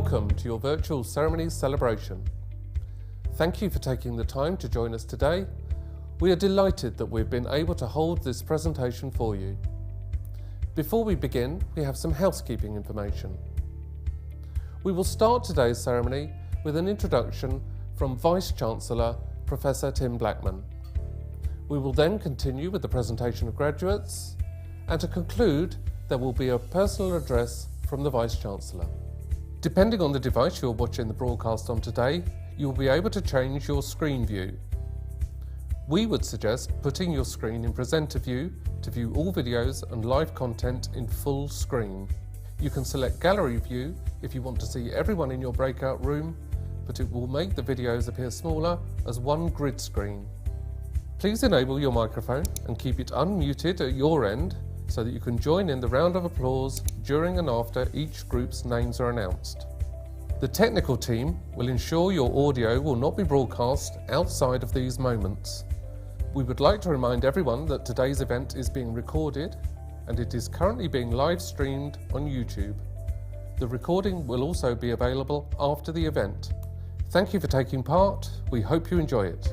Welcome to your virtual ceremony celebration. Thank you for taking the time to join us today. We are delighted that we've been able to hold this presentation for you. Before we begin, we have some housekeeping information. We will start today's ceremony with an introduction from Vice-Chancellor Professor Tim Blackman. We will then continue with the presentation of graduates, and to conclude, there will be a personal address from the Vice-Chancellor. Depending on the device you're watching the broadcast on today, you'll be able to change your screen view. We would suggest putting your screen in presenter view to view all videos and live content in full screen. You can select gallery view if you want to see everyone in your breakout room, but it will make the videos appear smaller as one grid screen. Please enable your microphone and keep it unmuted at your end so that you can join in the round of applause during and after each group's names are announced. The technical team will ensure your audio will not be broadcast outside of these moments. We would like to remind everyone that today's event is being recorded and it is currently being live streamed on YouTube. The recording will also be available after the event. Thank you for taking part. We hope you enjoy it.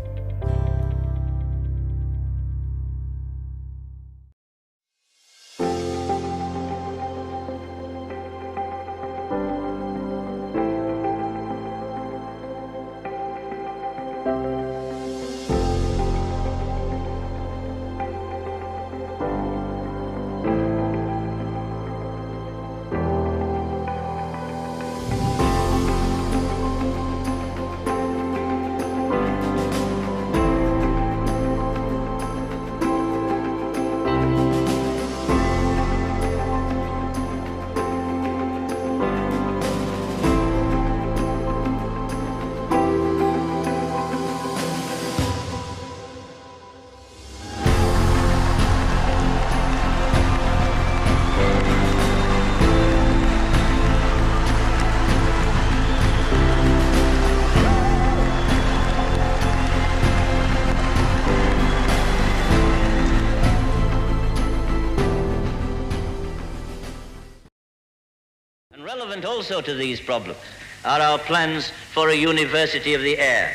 Relevant also to these problems are our plans for a university of the air.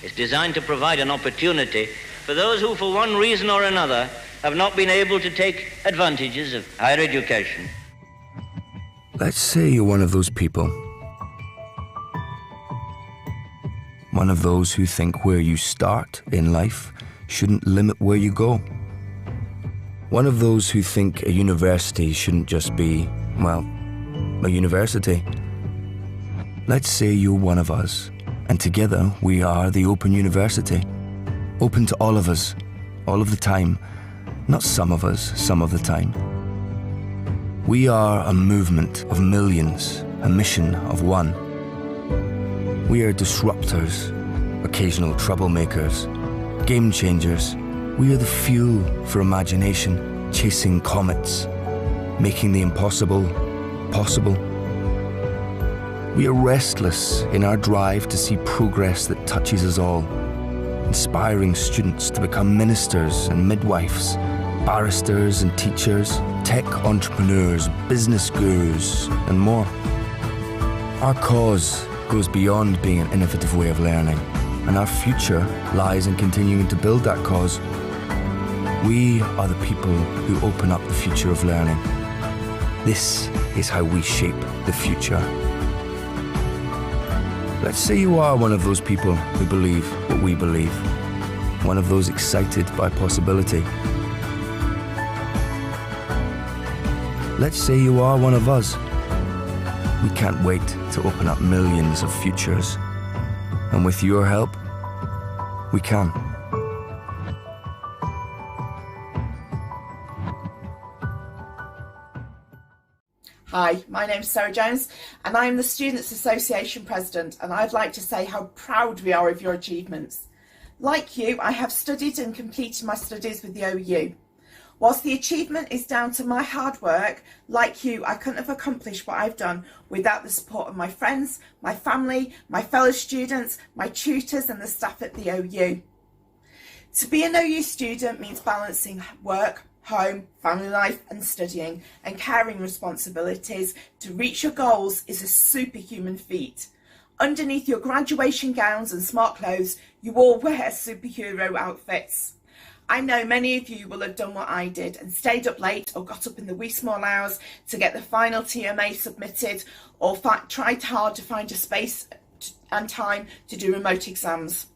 It's designed to provide an opportunity for those who, for one reason or another, have not been able to take advantages of higher education. Let's say you're one of those people. One of those who think where you start in life shouldn't limit where you go. One of those who think a university shouldn't just be, well, a university. Let's say you're one of us, and together we are the Open University. Open to all of us, all of the time. Not some of us, some of the time. We are a movement of millions, a mission of one. We are disruptors, occasional troublemakers, game changers. We are the fuel for imagination, chasing comets, making the impossible possible. We are restless in our drive to see progress that touches us all, inspiring students to become ministers and midwives, barristers and teachers, tech entrepreneurs, business gurus, and more. Our cause goes beyond being an innovative way of learning, and our future lies in continuing to build that cause. We are the people who open up the future of learning. This is how we shape the future. Let's say you are one of those people who believe what we believe, one of those excited by possibility. Let's say you are one of us. We can't wait to open up millions of futures, and with your help, we can. Hi, my name's Sarah Jones and I'm the Students Association President, and I'd like to say how proud we are of your achievements. Like you, I have studied and completed my studies with the OU. Whilst the achievement is down to my hard work, like you, I couldn't have accomplished what I've done without the support of my friends, my family, my fellow students, my tutors and the staff at the OU. To be an OU student means balancing work, home, family life and studying and caring responsibilities to reach your goals is a superhuman feat. Underneath your graduation gowns and smart clothes, you all wear superhero outfits. I know many of you will have done what I did and stayed up late or got up in the wee small hours to get the final TMA submitted or tried hard to find a space and time to do remote exams.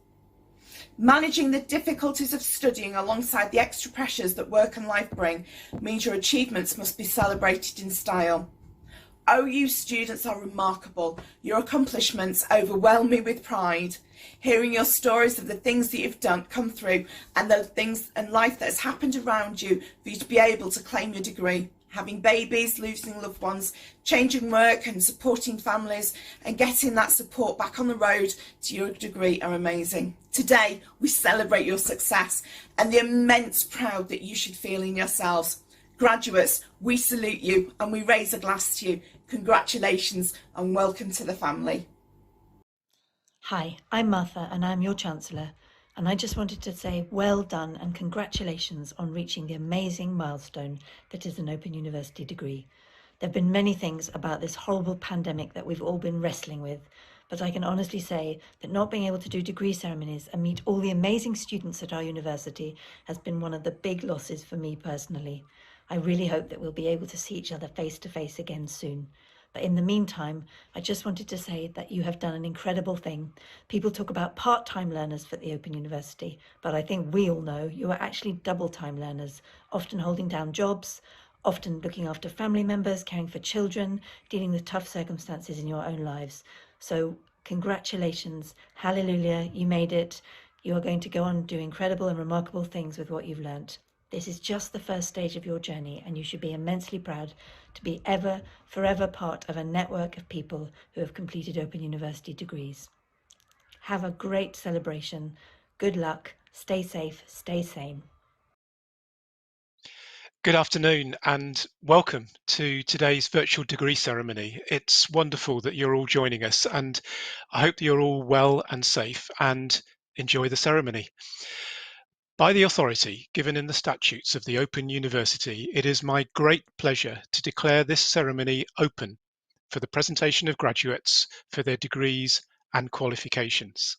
Managing the difficulties of studying alongside the extra pressures that work and life bring means your achievements must be celebrated in style. OU students are remarkable. Your accomplishments overwhelm me with pride. Hearing your stories of the things that you've done come through and the things and life that has happened around you for you to be able to claim your degree. Having babies, losing loved ones, changing work and supporting families and getting that support back on the road to your degree are amazing. Today, we celebrate your success and the immense pride that you should feel in yourselves. Graduates, we salute you and we raise a glass to you. Congratulations and welcome to the family. Hi, I'm Martha and I'm your Chancellor, and I just wanted to say well done and congratulations on reaching the amazing milestone that is an Open University degree. There have been many things about this horrible pandemic that we've all been wrestling with, but I can honestly say that not being able to do degree ceremonies and meet all the amazing students at our university has been one of the big losses for me personally. I really hope that we'll be able to see each other face to face again soon. But in the meantime, I just wanted to say that you have done an incredible thing. People talk about part-time learners for the Open University, but I think we all know you are actually double-time learners, often holding down jobs, often looking after family members, caring for children, dealing with tough circumstances in your own lives. So congratulations, hallelujah, you made it. You are going to go on and do incredible and remarkable things with what you've learnt. This is just the first stage of your journey, and you should be immensely proud to be forever part of a network of people who have completed Open University degrees. Have a great celebration. Good luck. Stay safe. Stay sane. Good afternoon and welcome to today's virtual degree ceremony. It's wonderful that you're all joining us, and I hope you're all well and safe and enjoy the ceremony. By the authority given in the statutes of the Open University, it is my great pleasure to declare this ceremony open for the presentation of graduates for their degrees and qualifications.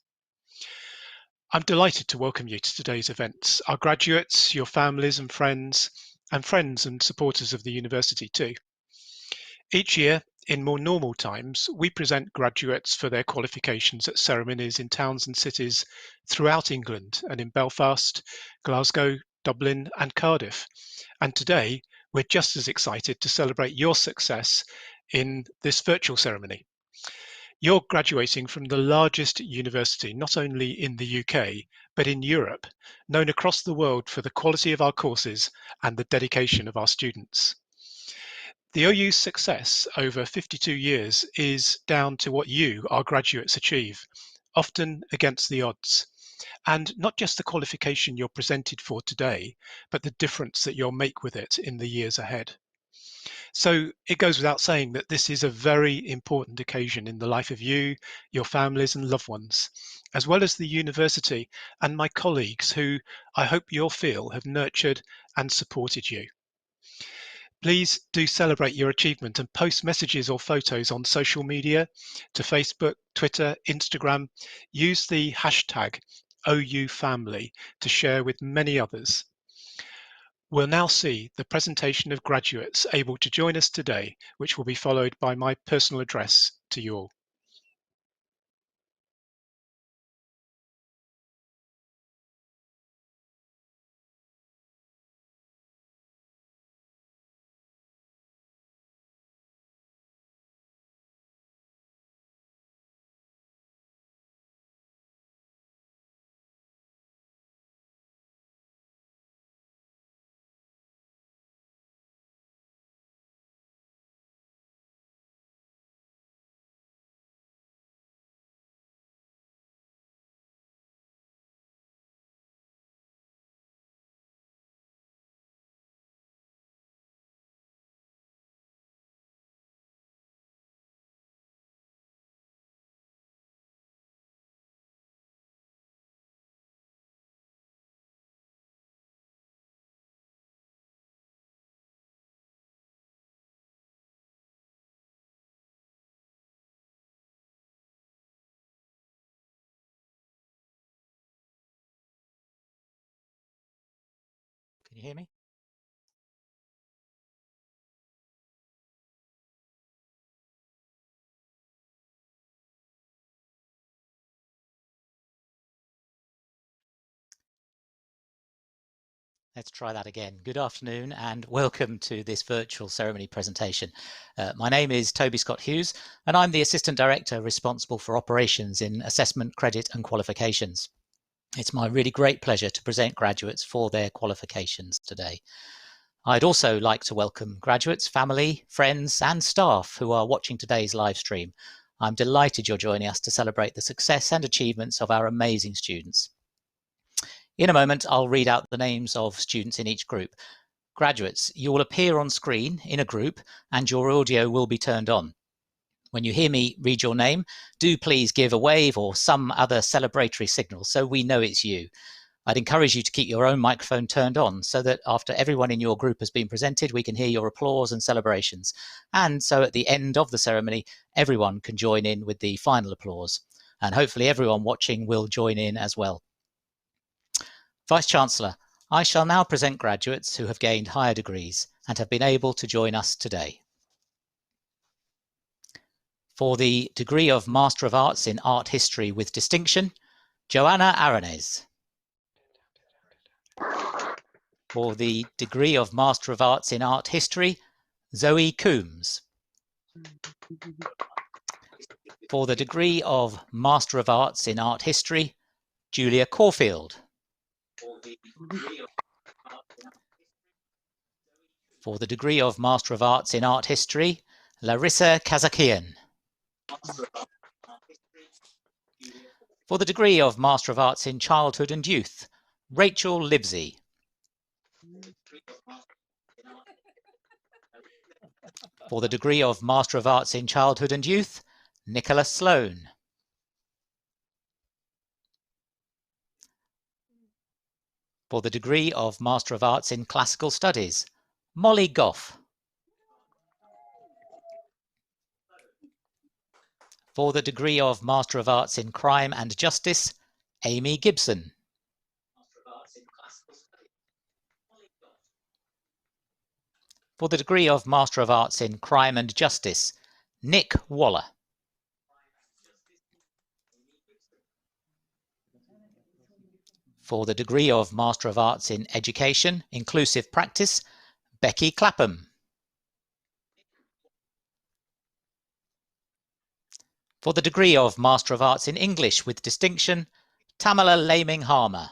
I'm delighted to welcome you to today's events, our graduates, your families and friends and supporters of the university too. Each year, in more normal times, we present graduates for their qualifications at ceremonies in towns and cities throughout England and in Belfast, Glasgow, Dublin and Cardiff. And today, we're just as excited to celebrate your success in this virtual ceremony. You're graduating from the largest university, not only in the UK, but in Europe, known across the world for the quality of our courses and the dedication of our students. The OU's success over 52 years is down to what you, our graduates, achieve, often against the odds. And not just the qualification you're presented for today, but the difference that you'll make with it in the years ahead. So it goes without saying that this is a very important occasion in the life of you, your families and loved ones, as well as the university and my colleagues who I hope you'll feel have nurtured and supported you. Please do celebrate your achievement and post messages or photos on social media to Facebook, Twitter, Instagram. Use the hashtag OUFamily to share with many others. We'll now see the presentation of graduates able to join us today, which will be followed by my personal address to you all. Can you hear me? Let's try that again. Good afternoon and welcome to this virtual ceremony presentation. My name is Toby Scott Hughes and I'm the Assistant Director responsible for operations in assessment, credit and qualifications. It's my really great pleasure to present graduates for their qualifications today. I'd also like to welcome graduates, family, friends and staff who are watching today's live stream. I'm delighted you're joining us to celebrate the success and achievements of our amazing students. In a moment, I'll read out the names of students in each group. Graduates, you will appear on screen in a group and your audio will be turned on. When you hear me read your name, do please give a wave or some other celebratory signal so we know it's you. I'd encourage you to keep your own microphone turned on so that after everyone in your group has been presented, we can hear your applause and celebrations. And so at the end of the ceremony, everyone can join in with the final applause. And hopefully everyone watching will join in as well. Vice-Chancellor, I shall now present graduates who have gained higher degrees and have been able to join us today. For the degree of Master of Arts in Art History with distinction, Joanna Aranez. For the degree of Master of Arts in Art History, Zoe Coombs. For the degree of Master of Arts in Art History, Julia Caulfield. For the degree of Master of Arts in Art History, Larissa Kazakian. For the degree of Master of Arts in Childhood and Youth, Rachel Livesey. For the degree of Master of Arts in Childhood and Youth, Nicola Sloan. For the degree of Master of Arts in Classical Studies, Molly Goff. For the degree of Master of Arts in Crime and Justice, Amy Gibson. For the degree of Master of Arts in Crime and Justice, Nick Waller. For the degree of Master of Arts in Education, Inclusive Practice, Becky Clapham. For the degree of Master of Arts in English with distinction, Tamala Laming-Harmer.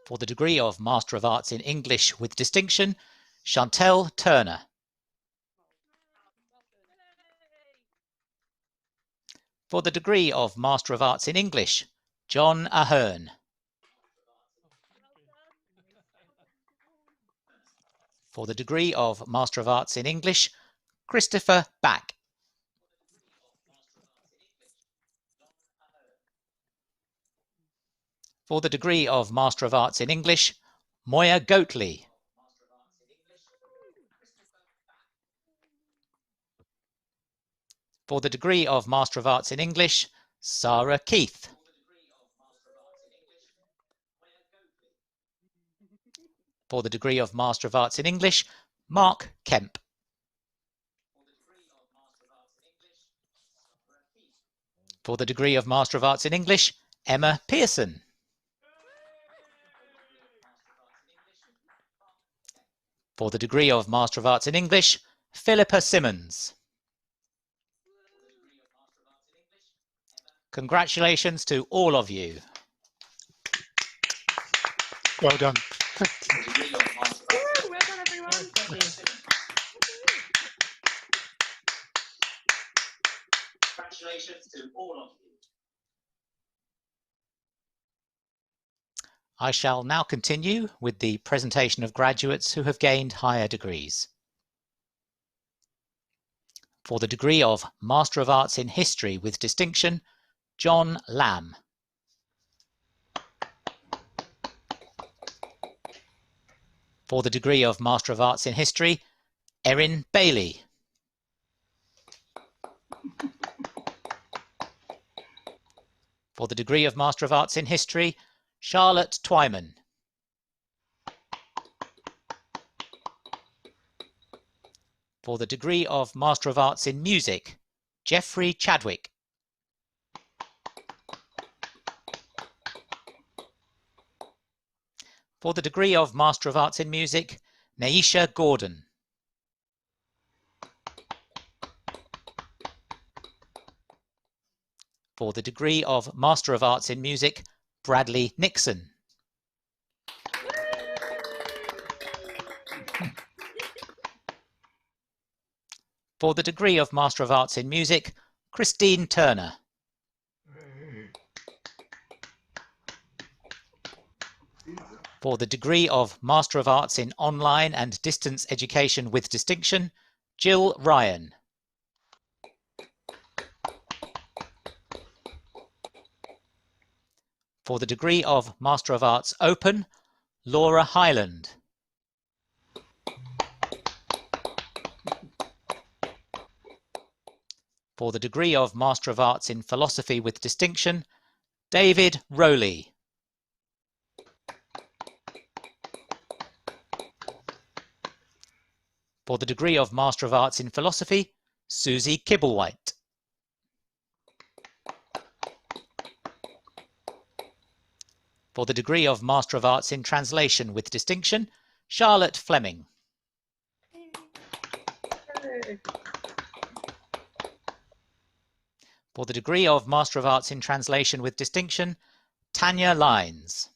For the degree of Master of Arts in English with distinction, Chantel Turner. For the degree of Master of Arts in English, John Ahern. For the degree of Master of Arts in English, Christopher Back. For the degree of Master of Arts in English, Moya Goatley. For the degree of Master of Arts in English, Sarah Keith. For the degree of Master of Arts in English, Mark Kemp. For the degree of Master of Arts in English, Emma Pearson. For the degree of Master of Arts in English, Philippa Simmons. Congratulations to all of you. Well done. Well done, everyone. Congratulations to all of you. I shall now continue with the presentation of graduates who have gained higher degrees. For the degree of Master of Arts in History with distinction, John Lamb. For the degree of Master of Arts in History, Erin Bailey. For the degree of Master of Arts in History, Charlotte Twyman. For the degree of Master of Arts in Music, Geoffrey Chadwick. For the degree of Master of Arts in Music, Naisha Gordon. For the degree of Master of Arts in Music, Bradley Nixon. For the degree of Master of Arts in Music, Christine Turner. For the degree of Master of Arts in Online and Distance Education with Distinction, Jill Ryan. For the degree of Master of Arts Open, Laura Hyland. For the degree of Master of Arts in Philosophy with Distinction, David Rowley. For the degree of Master of Arts in Philosophy, Susie Kibblewhite. For the degree of Master of Arts in Translation with Distinction, Charlotte Fleming. For the degree of Master of Arts in Translation with Distinction, Tanya Lines.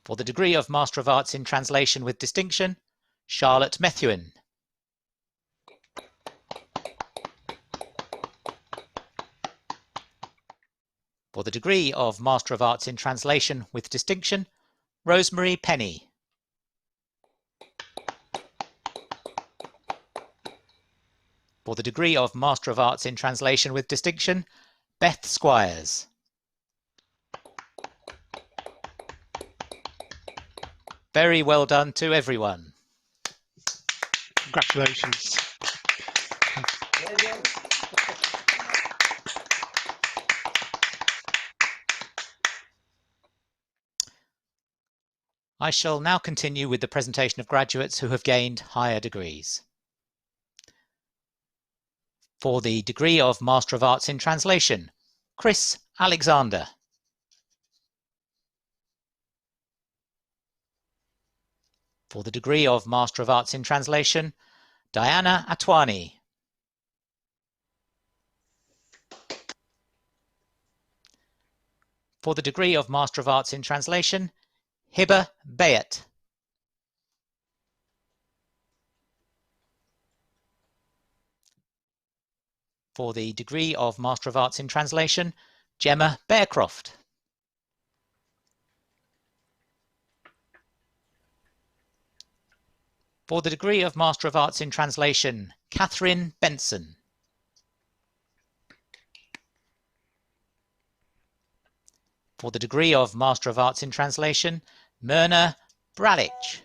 For the degree of Master of Arts in Translation with Distinction, Charlotte Methuen. For the degree of Master of Arts in Translation with Distinction, Rosemary Penny. For the degree of Master of Arts in Translation with Distinction, Beth Squires. Very well done to everyone. Congratulations. I shall now continue with the presentation of graduates who have gained higher degrees. For the degree of Master of Arts in Translation, Chris Alexander. For the degree of Master of Arts in Translation, Diana Atwani. For the degree of Master of Arts in Translation, Hiba Bayat. For the degree of Master of Arts in Translation, Gemma Bearcroft. For the degree of Master of Arts in Translation, Catherine Benson. For the degree of Master of Arts in Translation, Myrna Bralich.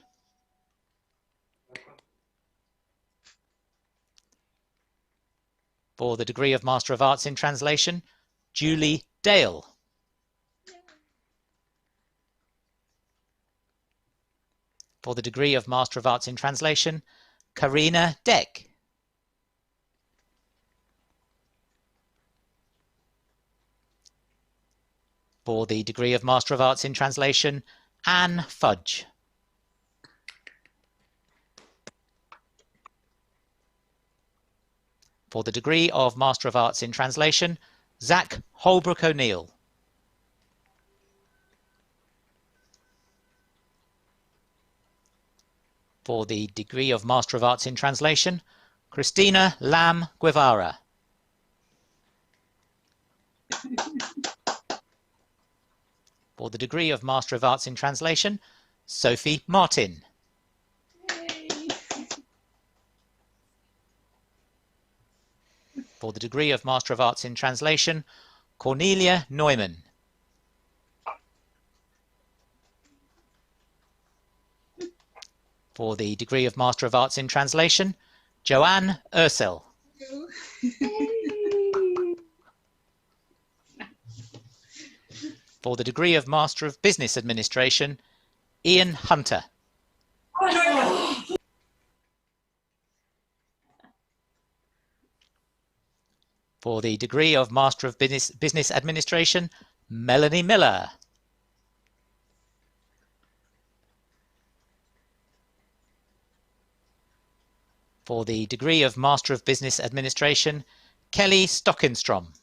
For the degree of Master of Arts in Translation, Julie Dale. For the degree of Master of Arts in Translation, Karina Deck. For the degree of Master of Arts in Translation, Anne Fudge. For the degree of Master of Arts in Translation, Zach Holbrook O'Neill. For the degree of Master of Arts in Translation, Christina Lam Guevara. For the degree of Master of Arts in Translation, Sophie Martin. For the degree of Master of Arts in Translation, Cornelia Neumann. For the degree of Master of Arts in Translation, Joanne Ursel. For the degree of Master of Business Administration, Ian Hunter. For the degree of Master of Business Administration, Melanie Miller. For the degree of Master of Business Administration, Kelly Stockenstrom.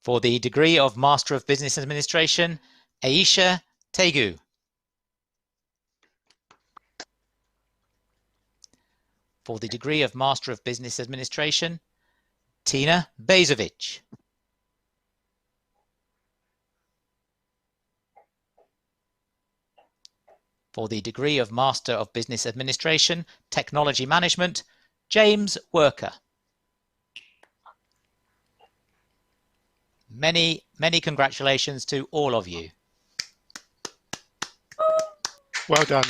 For the degree of Master of Business Administration, Aisha Tegu. For the degree of Master of Business Administration, Tina Bezovic. For the degree of Master of Business Administration, Technology Management, James Worker. Many, many congratulations to all of you. Well done.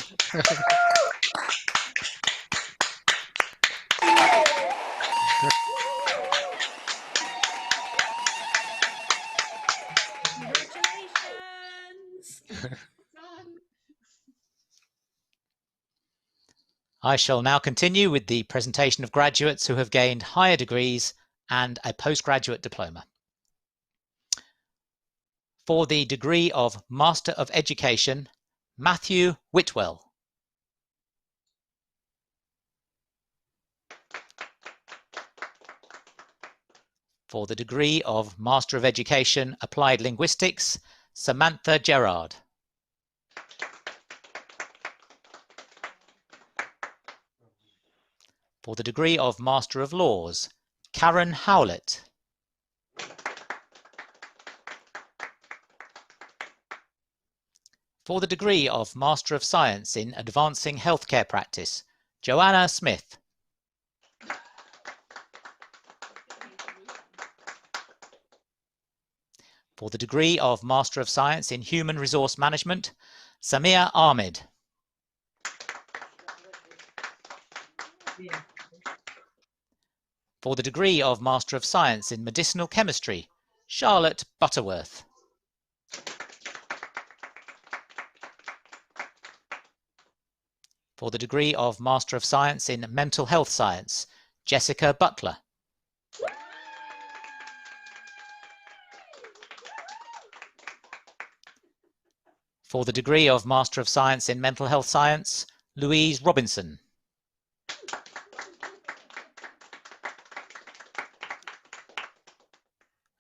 I shall now continue with the presentation of graduates who have gained higher degrees and a postgraduate diploma. For the degree of Master of Education, Matthew Whitwell. For the degree of Master of Education, Applied Linguistics, Samantha Gerard. For the degree of Master of Laws, Karen Howlett. For the degree of Master of Science in Advancing Healthcare Practice, Joanna Smith. For the degree of Master of Science in Human Resource Management, Samia Ahmed. For the degree of Master of Science in Medicinal Chemistry, Charlotte Butterworth. For the degree of Master of Science in Mental Health Science, Jessica Butler. For the degree of Master of Science in Mental Health Science, Louise Robinson.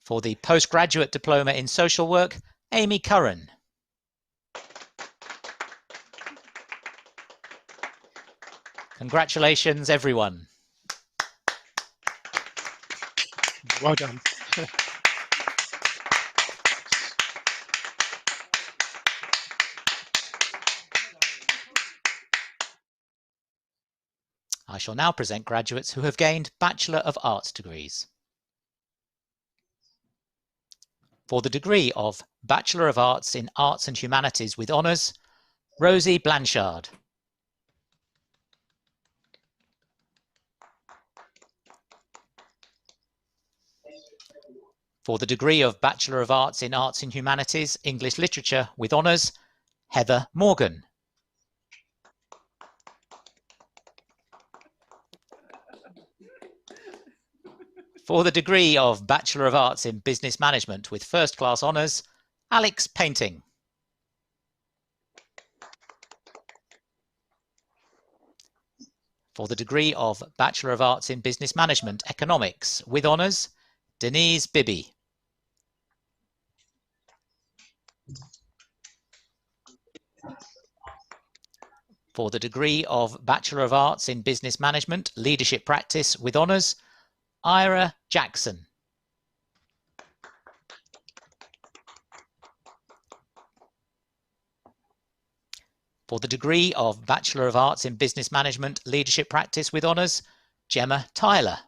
For the postgraduate diploma in social work, Amy Curran. Congratulations, everyone. Well done. I shall now present graduates who have gained Bachelor of Arts degrees. For the degree of Bachelor of Arts in Arts and Humanities with Honours, Rosie Blanchard. For the degree of Bachelor of Arts in Arts and Humanities, English Literature with Honours, Heather Morgan. For the degree of Bachelor of Arts in Business Management with First Class Honours, Alex Painting. For the degree of Bachelor of Arts in Business Management Economics with Honours, Denise Bibby. For the degree of Bachelor of Arts in Business Management Leadership Practice with Honours, Ira Jackson. For the degree of Bachelor of Arts in Business Management Leadership Practice with Honours, Gemma Tyler.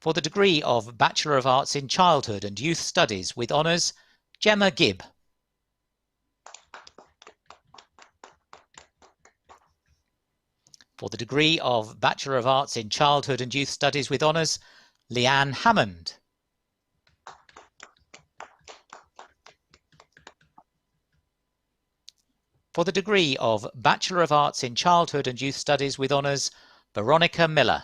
For the degree of Bachelor of Arts in Childhood and Youth Studies with honours, Gemma Gibb. For the degree of Bachelor of Arts in Childhood and Youth Studies with honours, Leanne Hammond. For the degree of Bachelor of Arts in Childhood and Youth Studies with honours, Veronica Miller.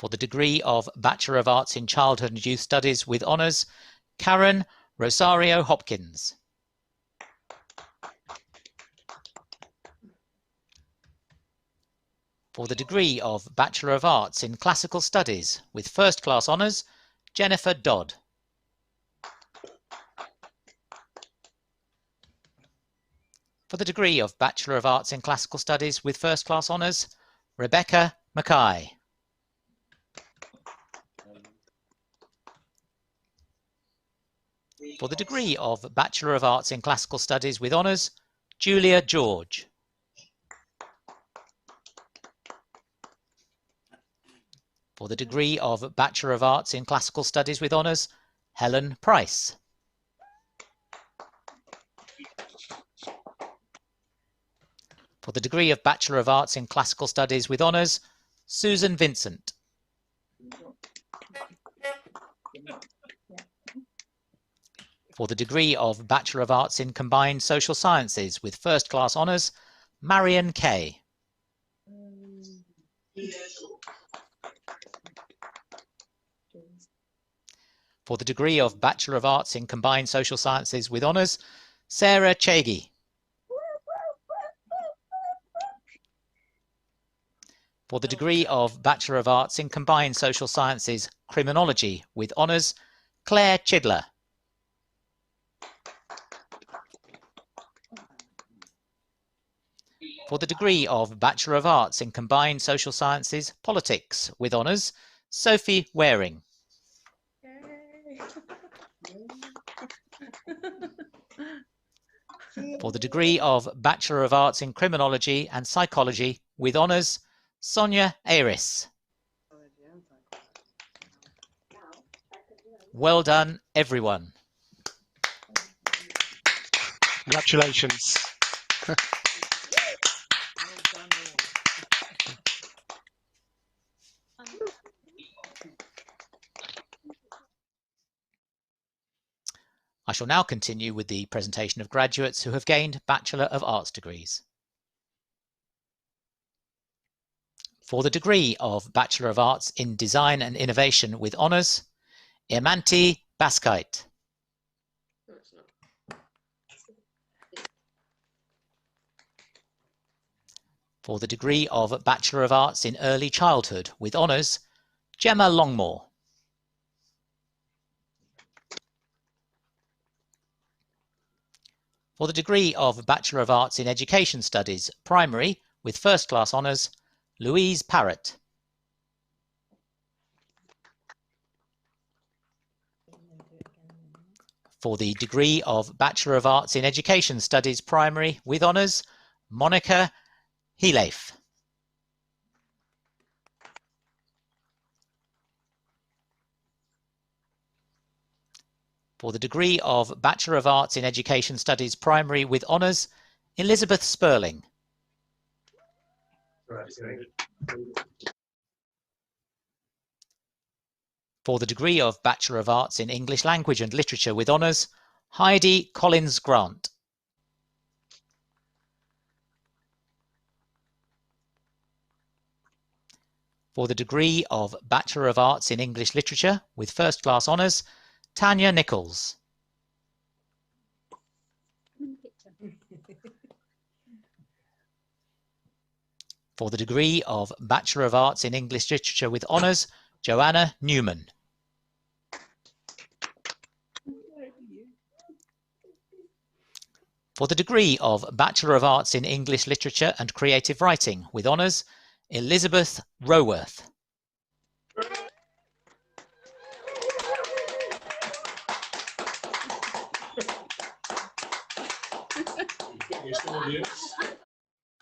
For the degree of Bachelor of Arts in Childhood and Youth Studies with honours, Karen Rosario Hopkins. For the degree of Bachelor of Arts in Classical Studies with First Class Honours, Jennifer Dodd. For the degree of Bachelor of Arts in Classical Studies with First Class Honours, Rebecca Mackay. For the degree of Bachelor of Arts in Classical Studies with honours, Julia George. For the degree of Bachelor of Arts in Classical Studies with honours, Helen Price. For the degree of Bachelor of Arts in Classical Studies with honours, Susan Vincent. For the degree of Bachelor of Arts in Combined Social Sciences with First Class Honours, Marion Kay. For the degree of Bachelor of Arts in Combined Social Sciences with honours, Sarah Chagi. For the degree of Bachelor of Arts in Combined Social Sciences Criminology with honours, Claire Chidler. For the degree of Bachelor of Arts in Combined Social Sciences Politics with honours, Sophie Waring. For the degree of Bachelor of Arts in Criminology and Psychology with honours, Sonia Aris. Well done, everyone. Congratulations. I shall now continue with the presentation of graduates who have gained Bachelor of Arts degrees. For the degree of Bachelor of Arts in Design and Innovation with honours, Imanti Baskite. For the degree of Bachelor of Arts in Early Childhood with honours, Gemma Longmore. For the degree of Bachelor of Arts in Education Studies, Primary, with First Class Honours, Louise Parrott. For the degree of Bachelor of Arts in Education Studies, Primary, with honours, Monica Helafe. For the degree of Bachelor of Arts in Education Studies Primary with honours, Elizabeth Sperling. For the degree of Bachelor of Arts in English Language and Literature with honours, Heidi Collins Grant. For the degree of Bachelor of Arts in English Literature with First Class Honours, Tanya Nichols. For the degree of Bachelor of Arts in English Literature with honours, Joanna Newman. For the degree of Bachelor of Arts in English Literature and Creative Writing with honours, Elizabeth Roworth.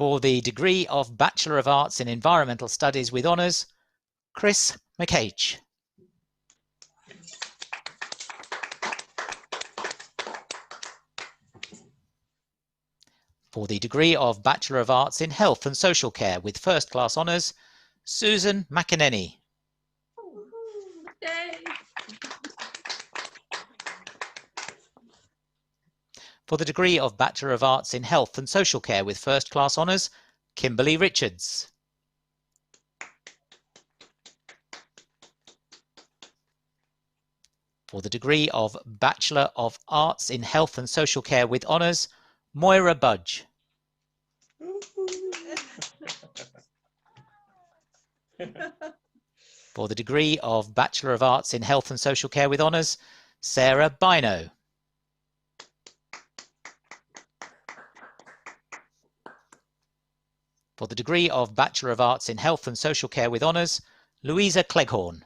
For the degree of Bachelor of Arts in Environmental Studies with honours, Chris McH. For the degree of Bachelor of Arts in Health and Social Care with First Class Honours, Susan McEnany. For the degree of Bachelor of Arts in Health and Social Care with First Class Honours, Kimberly Richards. For the degree of Bachelor of Arts in Health and Social Care with Honours, Moira Budge. For the degree of Bachelor of Arts in Health and Social Care with Honours, Sarah Bino. For the degree of Bachelor of Arts in Health and Social Care with Honours, Louisa Cleghorn.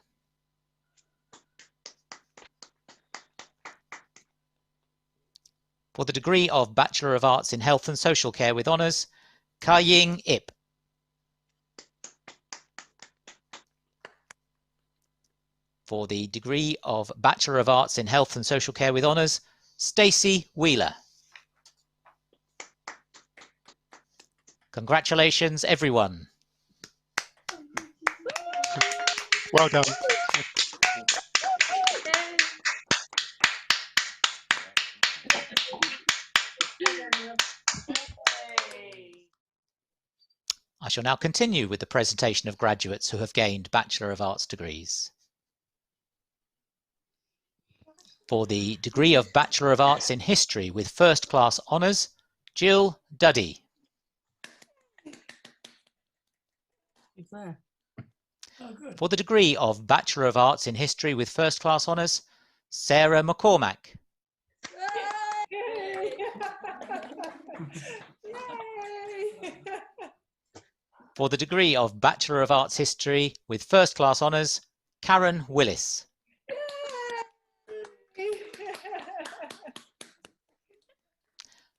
For the degree of Bachelor of Arts in Health and Social Care with Honours, Ka-Ying Ip. For the degree of Bachelor of Arts in Health and Social Care with Honours, Stacey Wheeler. Congratulations, everyone. Well done. I shall now continue with the presentation of graduates who have gained Bachelor of Arts degrees. For the degree of Bachelor of Arts in History with First Class Honours, Jill Duddy. For the degree of Bachelor of Arts in History with First Class Honours, Sarah McCormack. For the degree of Bachelor of Arts History with First Class Honours, Karen Willis.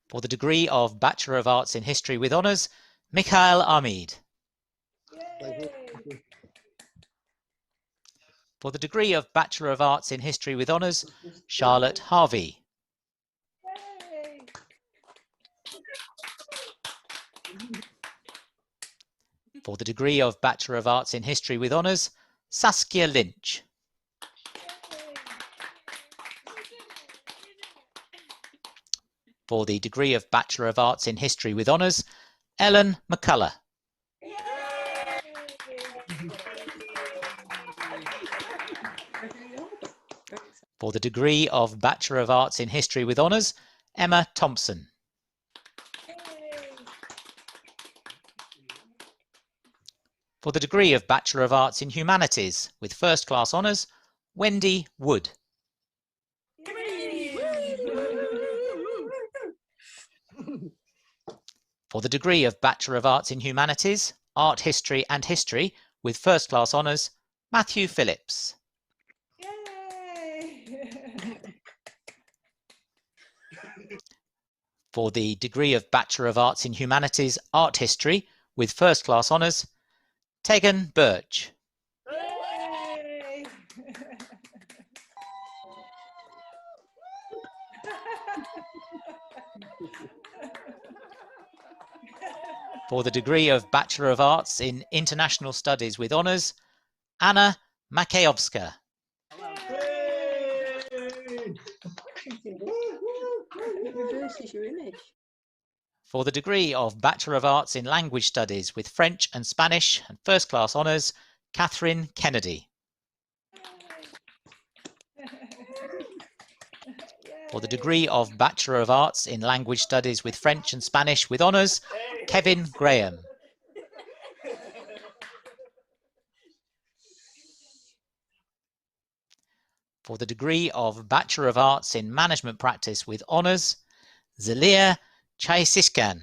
For the degree of Bachelor of Arts in History with Honours, Mikhail Ahmed. For the degree of Bachelor of Arts in History with Honours, Charlotte Harvey. For the degree of Bachelor of Arts in History with Honours, Saskia Lynch. For the degree of Bachelor of Arts in History with Honours, Ellen McCullough. For the degree of Bachelor of Arts in History with Honours, Emma Thompson. For the degree of Bachelor of Arts in Humanities with First Class Honours, Wendy Wood. For the degree of Bachelor of Arts in Humanities, Art History and History with First Class Honours, Matthew Phillips. For the degree of Bachelor of Arts in Humanities, Art History with First Class Honours, Tegan Birch. For the degree of Bachelor of Arts in International Studies with Honours, Anna Makejowska. For the degree of Bachelor of Arts in Language Studies with French and Spanish and First Class Honours, Catherine Kennedy. For the degree of Bachelor of Arts in Language Studies with French and Spanish with Honours, Kevin Graham. For the degree of Bachelor of Arts in Management Practice with Honours, Zelia Chaisiskan.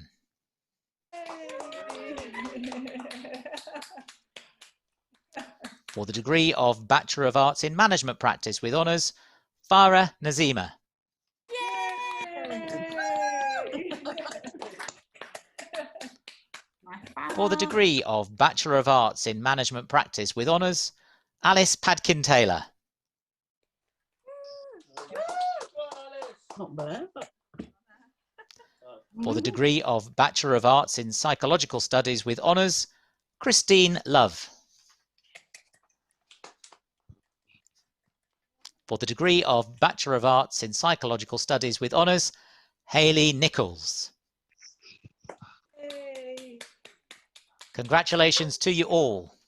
For the degree of Bachelor of Arts in Management Practice with Honours, Farah Nazima. For the degree of Bachelor of Arts in Management Practice with honours, Alice Padkin-Taylor. Not bad, but... For the degree of Bachelor of Arts in Psychological Studies with honours, Christine Love. For the degree of Bachelor of Arts in Psychological Studies with honours, Hayley Nichols. Yay. Congratulations to you all.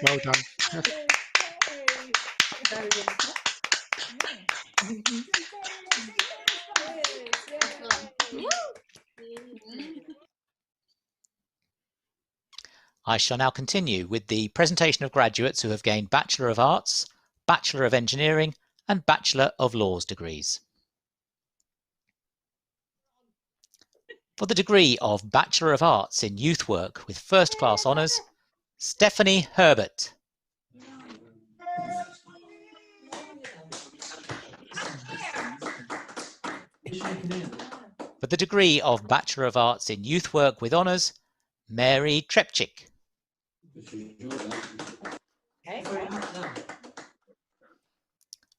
Well done. I shall now continue with the presentation of graduates who have gained Bachelor of Arts, Bachelor of Engineering and Bachelor of Laws degrees. For the degree of Bachelor of Arts in Youth Work with First Class Honours, Stephanie Herbert. For the degree of Bachelor of Arts in Youth Work with honours, Mary Trepchik.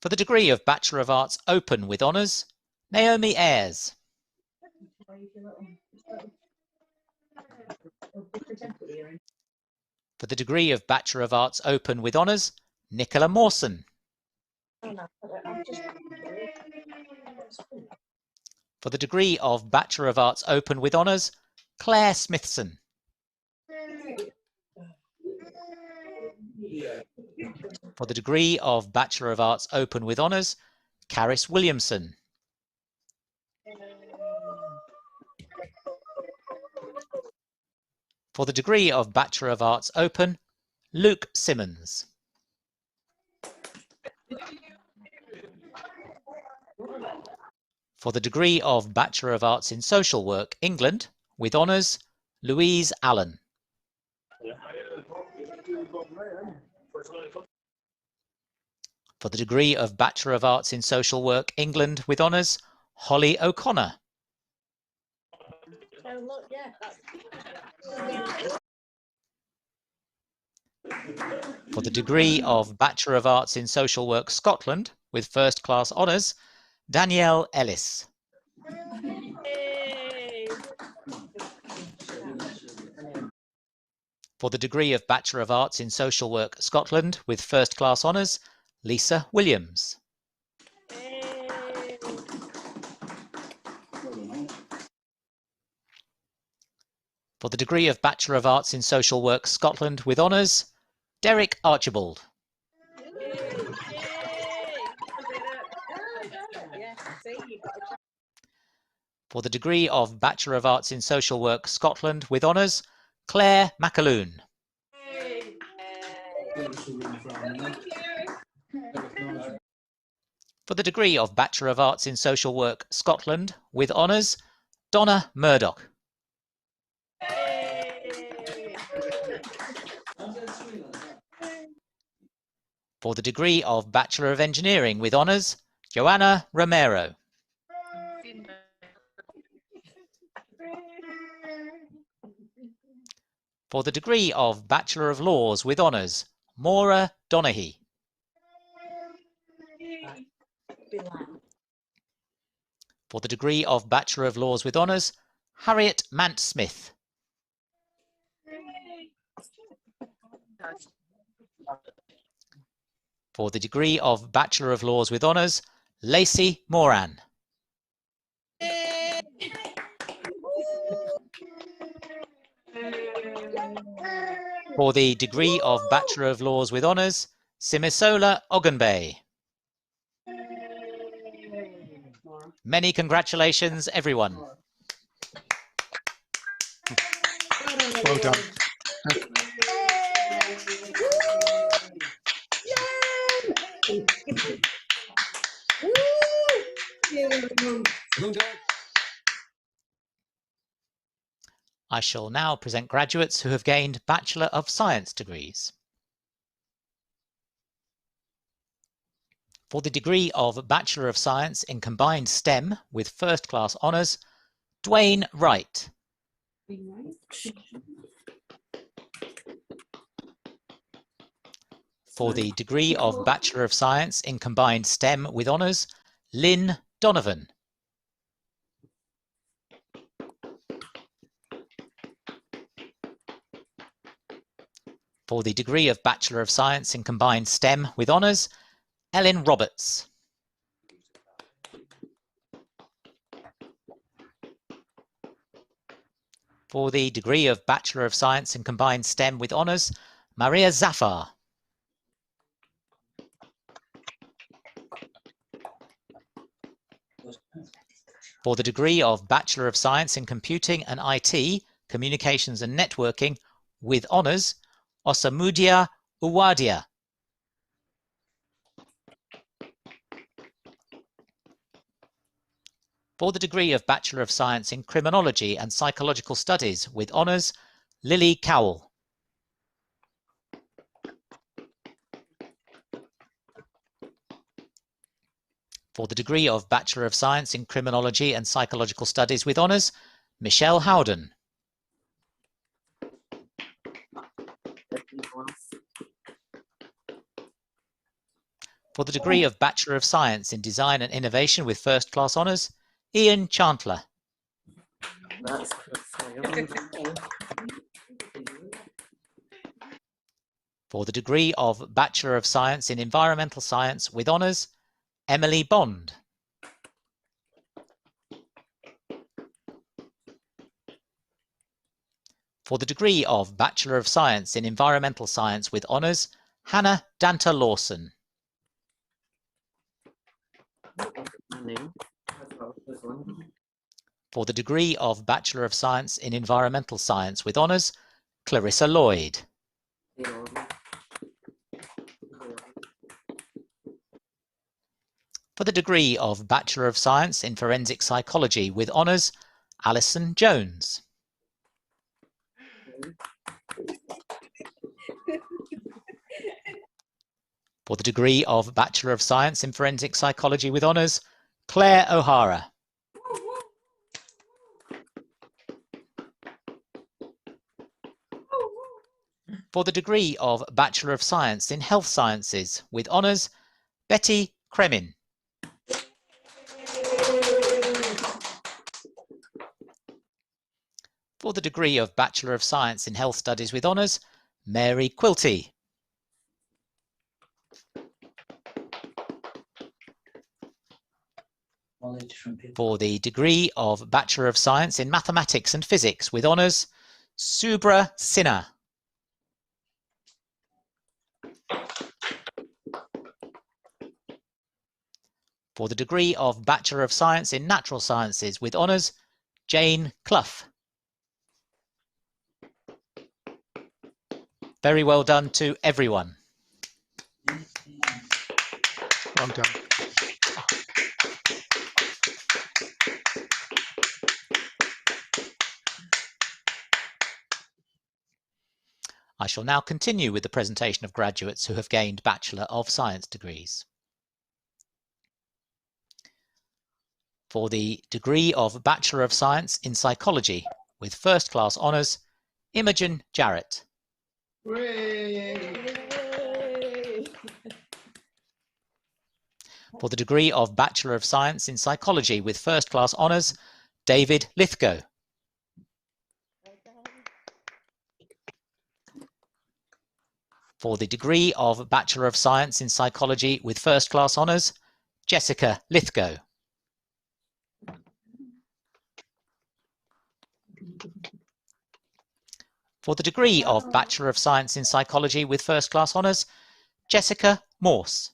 For the degree of Bachelor of Arts Open with honours, Naomi Ayres. For the degree of Bachelor of Arts Open with honours, Nicola Mawson. For the degree of Bachelor of Arts Open with honours, Claire Smithson. For the degree of Bachelor of Arts Open with honours, Caris Williamson. For the degree of Bachelor of Arts Open, Luke Simmons. For the degree of Bachelor of Arts in Social Work, England, with honours, Louise Allen. For the degree of Bachelor of Arts in Social Work, England, with honours, Holly O'Connor. For the degree of Bachelor of Arts in Social Work, Scotland, with First Class Honours, Danielle Ellis. For the degree of Bachelor of Arts in Social Work, Scotland, with First Class Honours, Lisa Williams. For the degree of Bachelor of Arts in Social Work, Scotland, with honours, Derek Archibald. For the degree of Bachelor of Arts in Social Work, Scotland, with honours, Claire McAloon. For the degree of Bachelor of Arts in Social Work, Scotland, with honours, Donna Murdoch. For the degree of Bachelor of Engineering, with honours, Joanna Romero. For the degree of Bachelor of Laws, with honours, Maura Donaghy. For the degree of Bachelor of Laws with honours, Harriet Mant-Smith. For the degree of Bachelor of Laws with honours, Lacey Moran. For the degree of Bachelor of Laws with honours, Simisola Ogunbay. Many congratulations, everyone. Well done. I shall now present graduates who have gained Bachelor of Science degrees. For the degree of Bachelor of Science in Combined STEM with First Class Honours, Dwayne Wright. For the degree of Bachelor of Science in Combined STEM with Honours, Lynn Donovan. For the degree of Bachelor of Science in Combined STEM with Honours, Ellen Roberts. For the degree of Bachelor of Science in Combined STEM with Honours, Maria Zafar. For the degree of Bachelor of Science in Computing and IT, Communications and Networking with Honours, Osamudia Uwadia. For the degree of Bachelor of Science in Criminology and Psychological Studies with Honours, Lily Cowell. For the degree of Bachelor of Science in Criminology and Psychological Studies with Honours, Michelle Howden. For the degree of Bachelor of Science in Design and Innovation with First Class Honours, Ian Chantler. For the degree of Bachelor of Science in Environmental Science with Honours, Emily Bond. For the degree of Bachelor of Science in Environmental Science with Honours, Hannah Danta Lawson. For the degree of Bachelor of Science in Environmental Science with Honours, Clarissa Lloyd. For the degree of Bachelor of Science in Forensic Psychology with Honours, Alison Jones. For the degree of Bachelor of Science in Forensic Psychology with Honours, Claire O'Hara. For the degree of Bachelor of Science in Health Sciences with Honours, Betty Kremin. For the degree of Bachelor of Science in Health Studies with Honours, Mary Quilty. For the degree of Bachelor of Science in Mathematics and Physics with Honours, Subra Sinha. For the degree of Bachelor of Science in Natural Sciences with Honours, Jane Clough. Very well done to everyone. Well done. I shall now continue with the presentation of graduates who have gained Bachelor of Science degrees. For the degree of Bachelor of Science in Psychology with First Class Honours, Imogen Jarrett. For the degree of Bachelor of Science in Psychology with First Class Honours, David Lithgow. For the degree of Bachelor of Science in Psychology with First Class Honours, Jessica Lithgow. For the degree of Bachelor of Science in Psychology with First Class Honours, Jessica Morse.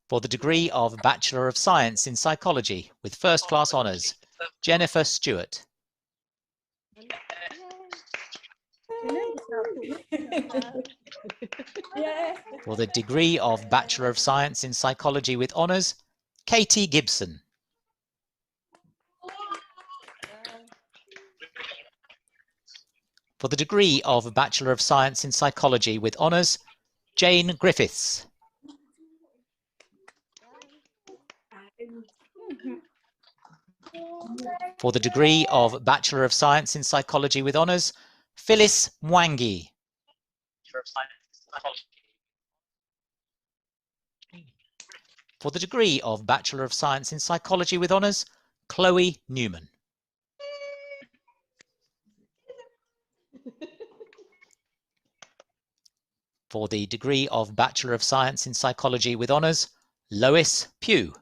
For the degree of Bachelor of Science in Psychology with First Class Honours, Jennifer Stewart. For the degree of Bachelor of Science in Psychology with Honours, Katie Gibson. For the degree of Bachelor of Science in Psychology with Honours, Jane Griffiths. For the degree of Bachelor of Science in Psychology with Honours, Phyllis Mwangi. For the degree of Bachelor of Science in Psychology with Honours, Chloe Newman. For the degree of Bachelor of Science in Psychology with Honours, Lois Pugh.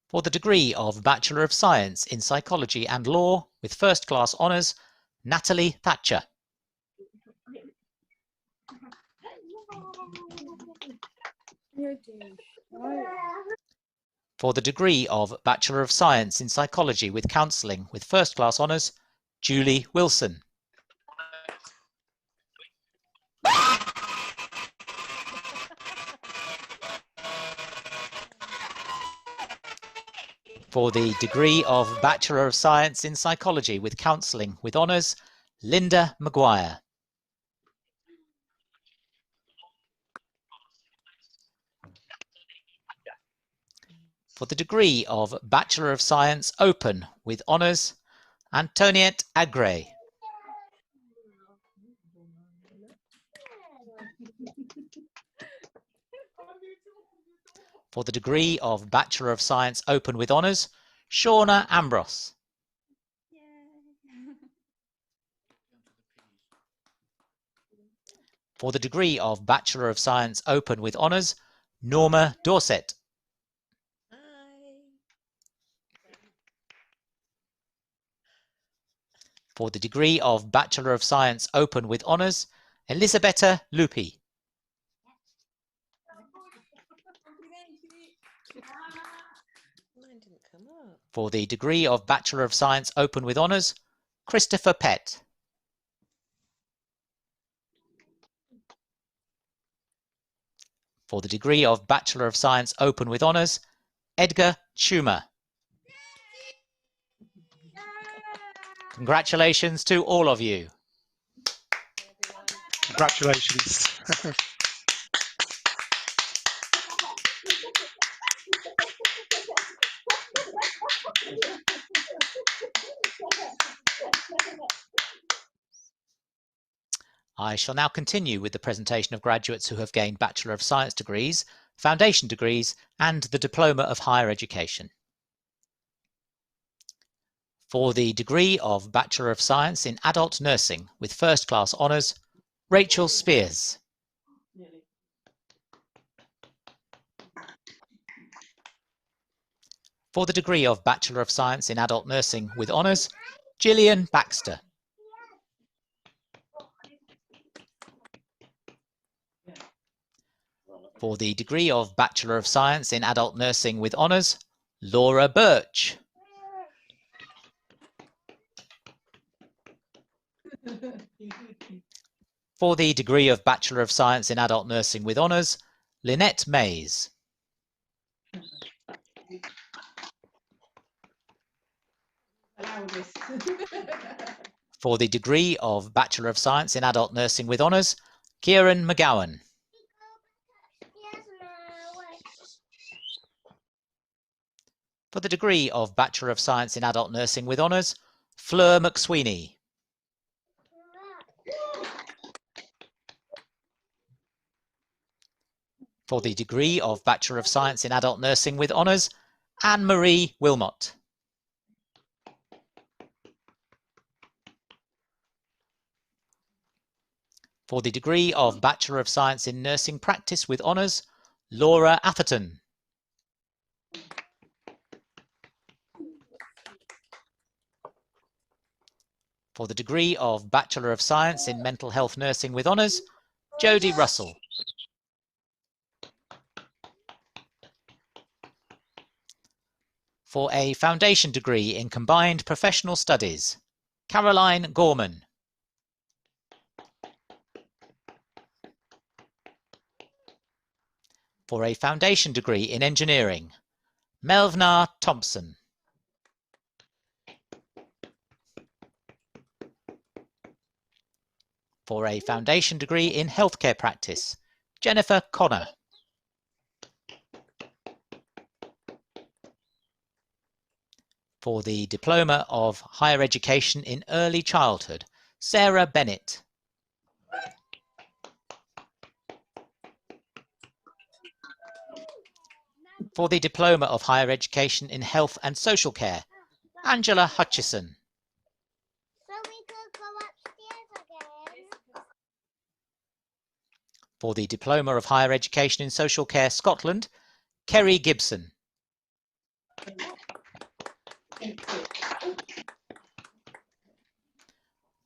For the degree of Bachelor of Science in Psychology and Law with First Class Honours, Natalie Thatcher. For the degree of Bachelor of Science in Psychology with Counselling with First Class Honours, Julie Wilson. For the degree of Bachelor of Science in Psychology with Counselling with Honours, Linda Maguire. For the degree of Bachelor of Science Open with Honours, Antoniette Agre. For the degree of Bachelor of Science Open with Honours, Shauna Ambrose. For the degree of Bachelor of Science Open with Honours, Norma Dorset. For the degree of Bachelor of Science Open with Honours, Elisabetta Lupi. For the degree of Bachelor of Science Open with Honours, Christopher Pett. For the degree of Bachelor of Science Open with Honours, Edgar Schumer. Congratulations to all of you. Congratulations. I shall now continue with the presentation of graduates who have gained Bachelor of Science degrees, Foundation degrees, and the Diploma of Higher Education. For the degree of Bachelor of Science in Adult Nursing with First Class Honours, Rachel Spears. For the degree of Bachelor of Science in Adult Nursing with Honours, Gillian Baxter. For the degree of Bachelor of Science in Adult Nursing with Honours, Laura Birch. For the degree of Bachelor of Science in Adult Nursing with Honours, Lynette Mays. For the degree of Bachelor of Science in Adult Nursing with Honours, Kieran McGowan. For the degree of Bachelor of Science in Adult Nursing with Honours, Fleur McSweeney. For the degree of Bachelor of Science in Adult Nursing with Honours, Anne-Marie Wilmot. For the degree of Bachelor of Science in Nursing Practice with Honours, Laura Atherton. For the degree of Bachelor of Science in Mental Health Nursing with Honours, Jodie Russell. For a Foundation degree in Combined Professional Studies, Caroline Gorman. For a Foundation degree in Engineering, Melvna Thompson. For a Foundation degree in Healthcare Practice, Jennifer Connor. For the Diploma of Higher Education in Early Childhood, Sarah Bennett. For the Diploma of Higher Education in Health and Social Care, Angela Hutchison. So we could go upstairs again. For the Diploma of Higher Education in Social Care Scotland, Kerry Gibson.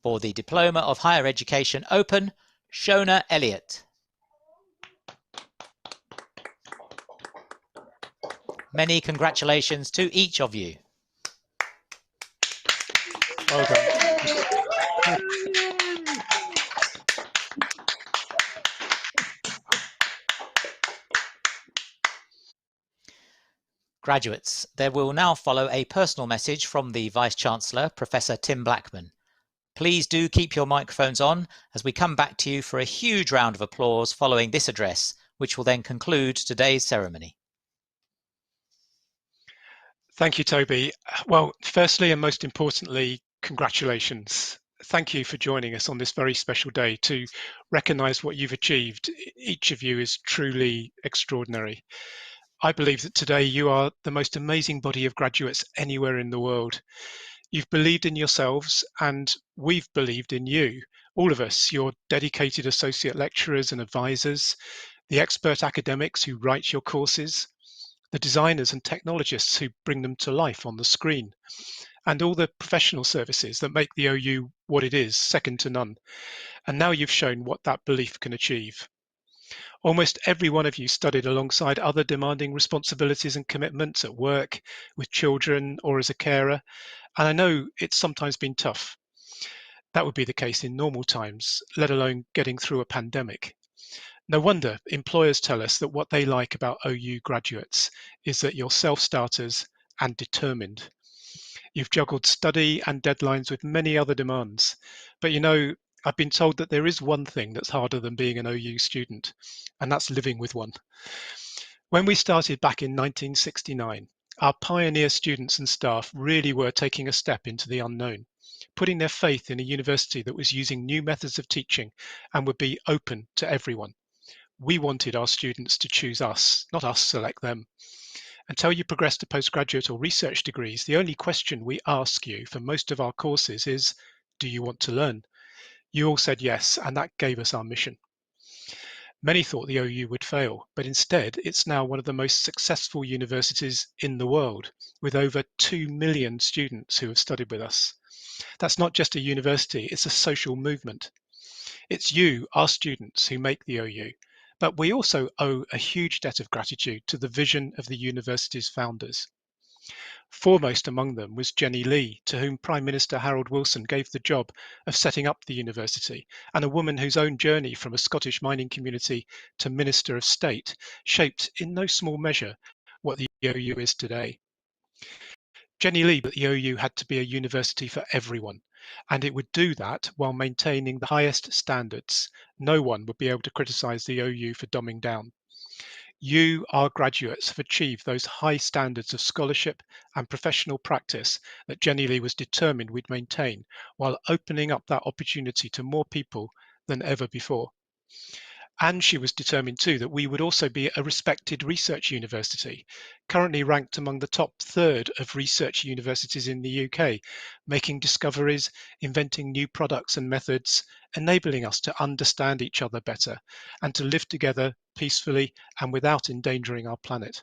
For the Diploma of Higher Education Open, Shona Elliott. Many congratulations to each of you. Well done. Graduates, there will now follow a personal message from the Vice-Chancellor, Professor Tim Blackman. Please do keep your microphones on as we come back to you for a huge round of applause following this address, which will then conclude today's ceremony. Thank you, Toby. Well, firstly and most importantly, congratulations. Thank you for joining us on this very special day to recognise what you've achieved. Each of you is truly extraordinary. I believe that today you are the most amazing body of graduates anywhere in the world. You've believed in yourselves and we've believed in you. All of us, your dedicated associate lecturers and advisors, the expert academics who write your courses, the designers and technologists who bring them to life on the screen, and all the professional services that make the OU what it is, second to none. And now you've shown what that belief can achieve. Almost every one of you studied alongside other demanding responsibilities and commitments at work, with children, or as a carer, and I know it's sometimes been tough. That would be the case in normal times, let alone getting through a pandemic. No wonder employers tell us that what they like about OU graduates is that you're self-starters and determined. You've juggled study and deadlines with many other demands, but you know, I've been told that there is one thing that's harder than being an OU student, and that's living with one. When we started back in 1969, our pioneer students and staff really were taking a step into the unknown, putting their faith in a university that was using new methods of teaching and would be open to everyone. We wanted our students to choose us, not us select them. Until you progress to postgraduate or research degrees, the only question we ask you for most of our courses is, do you want to learn? You all said yes, and that gave us our mission. Many thought the OU would fail, but instead it's now one of the most successful universities in the world, with over 2 million students who have studied with us. That's not just a university, it's a social movement. It's you, our students, who make the OU, but we also owe a huge debt of gratitude to the vision of the university's founders. Foremost among them was Jenny Lee, to whom Prime Minister Harold Wilson gave the job of setting up the university, and a woman whose own journey from a Scottish mining community to Minister of State shaped in no small measure what the OU is today. Jenny Lee, but the OU had to be a university for everyone, and it would do that while maintaining the highest standards. No one would be able to criticise the OU for dumbing down. You, our graduates, have achieved those high standards of scholarship and professional practice that Jenny Lee was determined we'd maintain, while opening up that opportunity to more people than ever before. And she was determined too that we would also be a respected research university, currently ranked among the top third of research universities in the UK, making discoveries, inventing new products and methods, enabling us to understand each other better and to live together peacefully and without endangering our planet.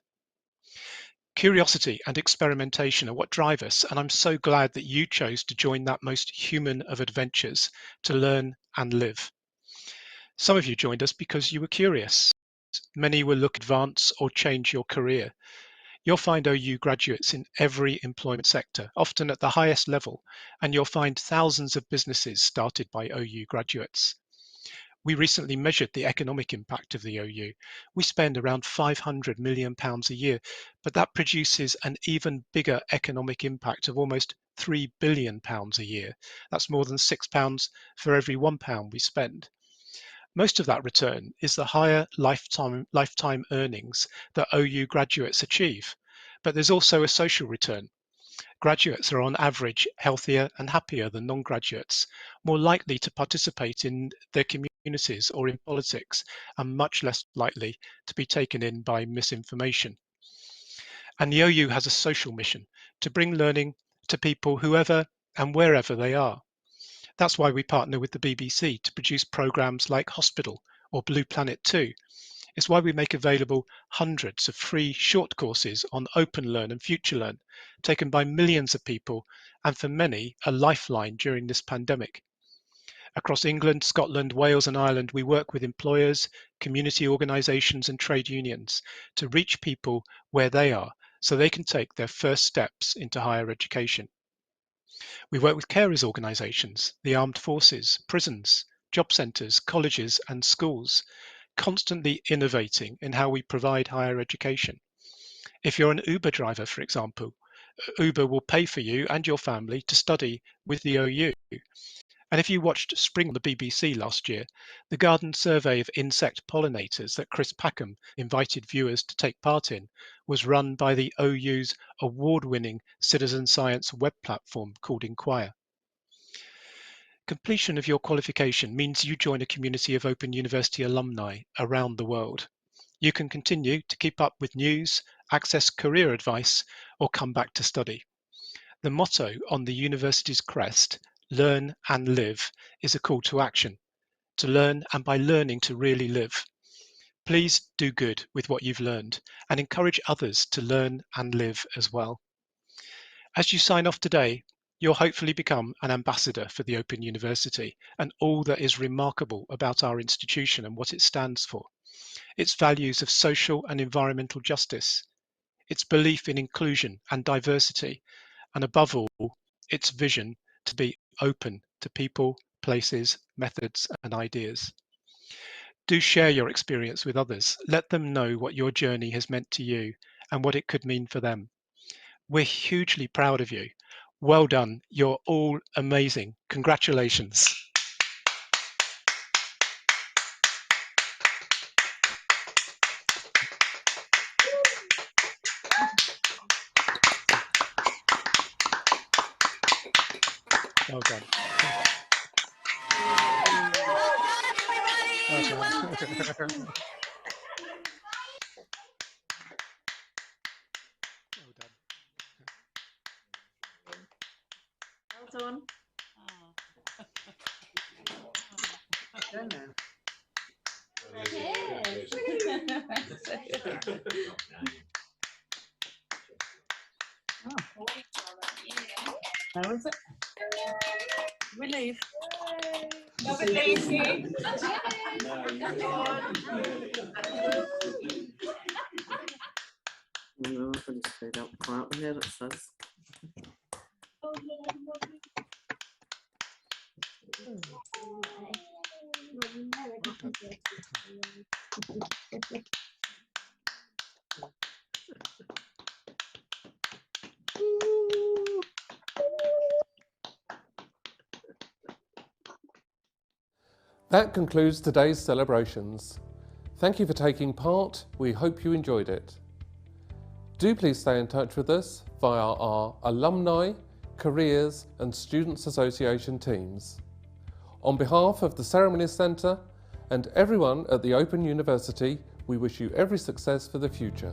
Curiosity and experimentation are what drive us, and I'm so glad that you chose to join that most human of adventures, to learn and live. Some of you joined us because you were curious. Many will look to advance or change your career. You'll find OU graduates in every employment sector, often at the highest level, and you'll find thousands of businesses started by OU graduates. We recently measured the economic impact of the OU. We spend around £500 million a year, but that produces an even bigger economic impact of almost £3 billion a year. That's more than £6 for every £1 we spend. Most of that return is the higher lifetime earnings that OU graduates achieve, but there's also a social return. Graduates are on average healthier and happier than non-graduates, more likely to participate in their communities or in politics, and much less likely to be taken in by misinformation. And the OU has a social mission to bring learning to people whoever and wherever they are. That's why we partner with the BBC to produce programmes like Hospital or Blue Planet 2. It's why we make available hundreds of free short courses on OpenLearn and FutureLearn, taken by millions of people, and for many, a lifeline during this pandemic. Across England, Scotland, Wales and Ireland, we work with employers, community organisations and trade unions to reach people where they are so they can take their first steps into higher education. We work with carers organisations, the armed forces, prisons, job centres, colleges and schools, constantly innovating in how we provide higher education. If you're an Uber driver, for example, Uber will pay for you and your family to study with the OU. And if you watched Spring on the BBC last year, the garden survey of insect pollinators that Chris Packham invited viewers to take part in was run by the OU's award-winning citizen science web platform called Inquire. Completion of your qualification means you join a community of Open University alumni around the world. You can continue to keep up with news, access career advice, or come back to study. The motto on the university's crest, "Learn and live," is a call to action, to learn and by learning to really live. Please do good with what you've learned and encourage others to learn and live as well. As you sign off today, you'll hopefully become an ambassador for the Open University and all that is remarkable about our institution and what it stands for. Its values of social and environmental justice, its belief in inclusion and diversity, and above all, its vision to be open to people, places, methods, and ideas. Do share your experience with others. Let them know what your journey has meant to you and what it could mean for them. We're hugely proud of you. Well done. You're all amazing. Congratulations. Well done. Well done. Well done. Done now. How is it? We leave. No, I can just fade out quietly here, it says. That concludes today's celebrations. Thank you for taking part. We hope you enjoyed it. Do please stay in touch with us via our Alumni, Careers and Students Association teams. On behalf of the Ceremony Centre and everyone at the Open University, we wish you every success for the future.